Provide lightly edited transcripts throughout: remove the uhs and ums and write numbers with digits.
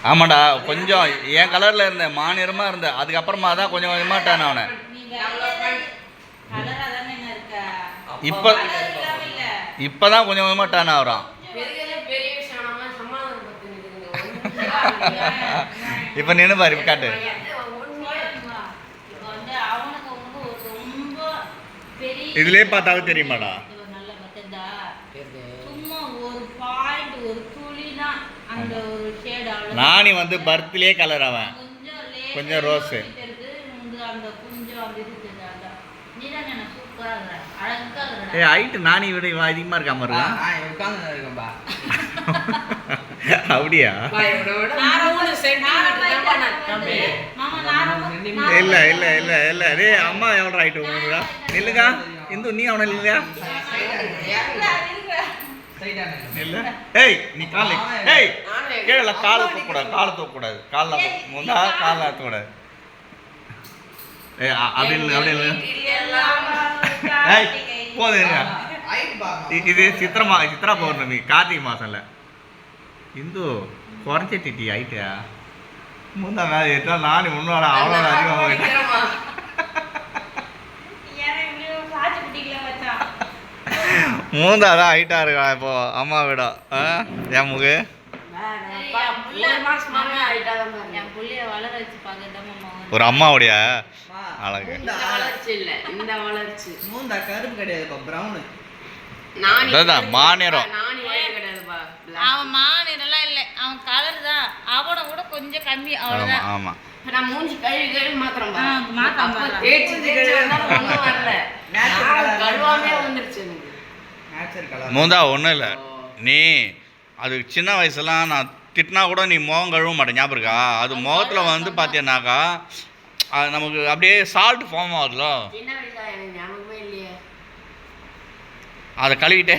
ஆமாடா கொஞ்சம் என் கலரில் இருந்தேன் மாநிறமாக இருந்தேன் அதுக்கப்புறமா தான் கொஞ்சம் கொஞ்சமாக டேன் ஆனேன் இப்போ தான் கொஞ்சம் கொஞ்சமாக டேன் ஆகுறான் இப்போ நின்று பாரு இப்போ காட்டு இதுலேயே பார்த்தாலும் தெரியுமாடா நானி வந்து பர்த்லேயே கலர் அவன் கொஞ்சம் ரோஸு ஹைட்டு நானி விட அதிகமாக இருக்காம இருக்கா அப்படியா இல்ல இல்ல இல்ல இல்ல டே அம்மா எவ்வளோ ஹைட்டு உங்களுக்குடா நில்லுங்க இந்து நீ அவனை இல்லையா இல்ல ஏய் நீ காலை ஏய் கீழே காலை தூக்கக்கூடாது காலை முந்தா காலை தூக்கக்கூடாது ஏய் அப்படி இல்லை அப்படி இல்லை ஏய் போதுங்க இது சித்ரா பௌர்ணமி கார்த்திகை மாதம்ல இந்து குறைச்சிட்டி ஆயிட்டா முந்தா வேலை ஏற்றா நானும் முன்னோட அவ்வளோ அதிகமாக போயிட்டேன் மூந்தாதான் ஹைட்டா இருக்கா இப்போ அம்மா விட என் முகு ஒரு அம்மாவுடைய அழகு மாநிறம் அவன் மாநிறம்லாம் இல்லை அவன் கலர் தான் அவனை கூட கொஞ்சம் கம்மி அவ்வளோதான். ஆமா நான் மூஞ்சி கழுவி மாத்திரம் மூந்தா ஒன்றும் இல்லை நீ அது சின்ன வயசுலாம் நான் திட்டினா கூட நீ முகம் கழுவ மாட்டேன் ஞாபகம் இருக்கா அது முகத்தில் வந்து பார்த்தீங்கன்னாக்கா அது நமக்கு அப்படியே சால்ட் ஃபார்ம் ஆகுதுல அதை கழுவிட்டே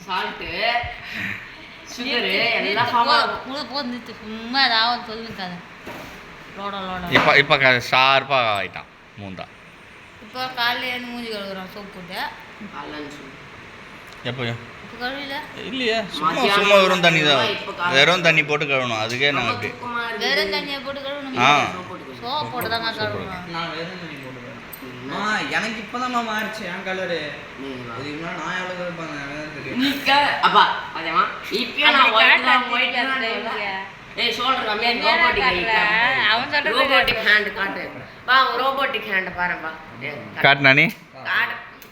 சால்ட்டு சுகரு எல்லாம் சும்மா ஏதாவது சொல்லிருக்காது இப்போ ஷார்ப்பாக ஆகிட்டான் மூந்தா இப்போ காலையில் மூஞ்சி கழுவுறான் சோப்பு போட்டு எப்போ கழுவில இல்லையா சும்மா வெறும் தண்ணி தான் வெறும் தண்ணி போட்டு கழுவணும் அதுக்கே நாங்கள் அப்படி வெறும் தண்ணியை போட்டு கழுவணும் சோப்பு போட்டு தான் கழுவணும் நான் வெறும் தண்ணி போட்டு எனக்கு இப்போதான் மாறிச்சு என் கலரு இதுக்கு நான் எவ்வளோ இருப்பாங்க அப்பா அதேமா இப்போ நான் ஏய் ஷோல்டர் கம்மியா ரோபோட்டிக் அவன் சொல்றது ரோபோட்டிக் ஹேண்ட் காட்டு வா ரோபோட்டிக் ஹேண்ட் பாருப்பா காட்டுனா நீ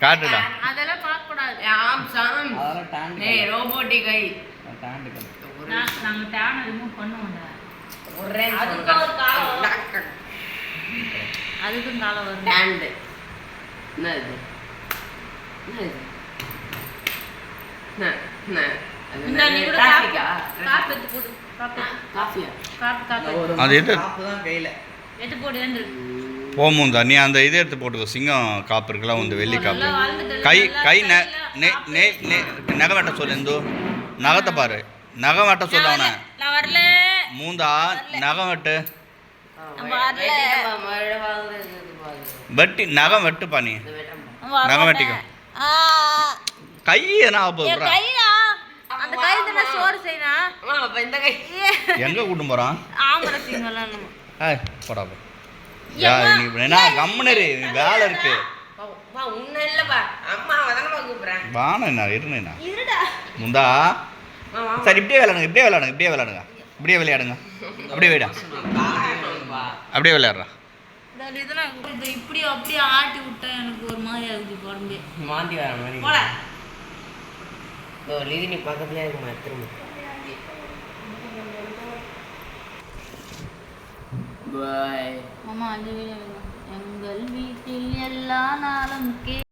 காட்டுடா அதெல்லாம் பார்க்க கூடாது ஆம் சாம் ஏய் ரோபோட்டிக் கை நாங்க டேன் ரிமூவ் பண்ணுவோம்டா ஒரே அதுக்கு ஒரு காலம் அதுக்கும் காலம் வரும் ஹேண்ட் என்ன இது இந்த நீ கூட காப்பி எடுத்து போடு காஃபியா காப்பி அது எது தான் கையில் எடுத்து போடு ஏந்து போமுந்தா நீ அந்த இதை எடுத்து போட்டுக்கோ சிங்கம் காப்பு இருக்குல்ல வந்து வெள்ளி காப்பு கை நகை வெட்ட சொல்லு இந்து நகத்தை பாரு நகம் வெட்ட சொல்ல அவனை நான் வரல மூந்தா நகம் வெட்டு வெட்டி நகம் வெட்டுப்பா நீ நகம் வெட்டிக்கோ கை என்ன ஆக அந்த கை தான சோறு செய்யணும் அப்ப இந்த கை எங்க கூட்டும் போறான் ஆம்பளை சீங்கலாம் ஏய் போடா போ நீ என்ன கம்முனரு வேலை இருக்கு வா உன்ன இல்லப்பா அம்மா வதனமா கூப்பிடுறேன் வாண என்ன இருனேனா இருடா முந்தா சரி இப்படியே விளையாடுங்க இப்படியே விளையாடுங்க அப்படியே விடா அப்படியே விளையாடுறா இதெல்லாம் இப்படி அப்படியே ஆட்டி விட்டா எனக்கு ஒரு மாதிரி ஆகுது உடம்பே மாந்தி வர மாதிரி போல லிதினி பக்கத்துலயே இருக்குமா திரும்ப பாய் மாமா அந்த வீடியோ எங்கள் வீட்டில் எல்லா நாளும்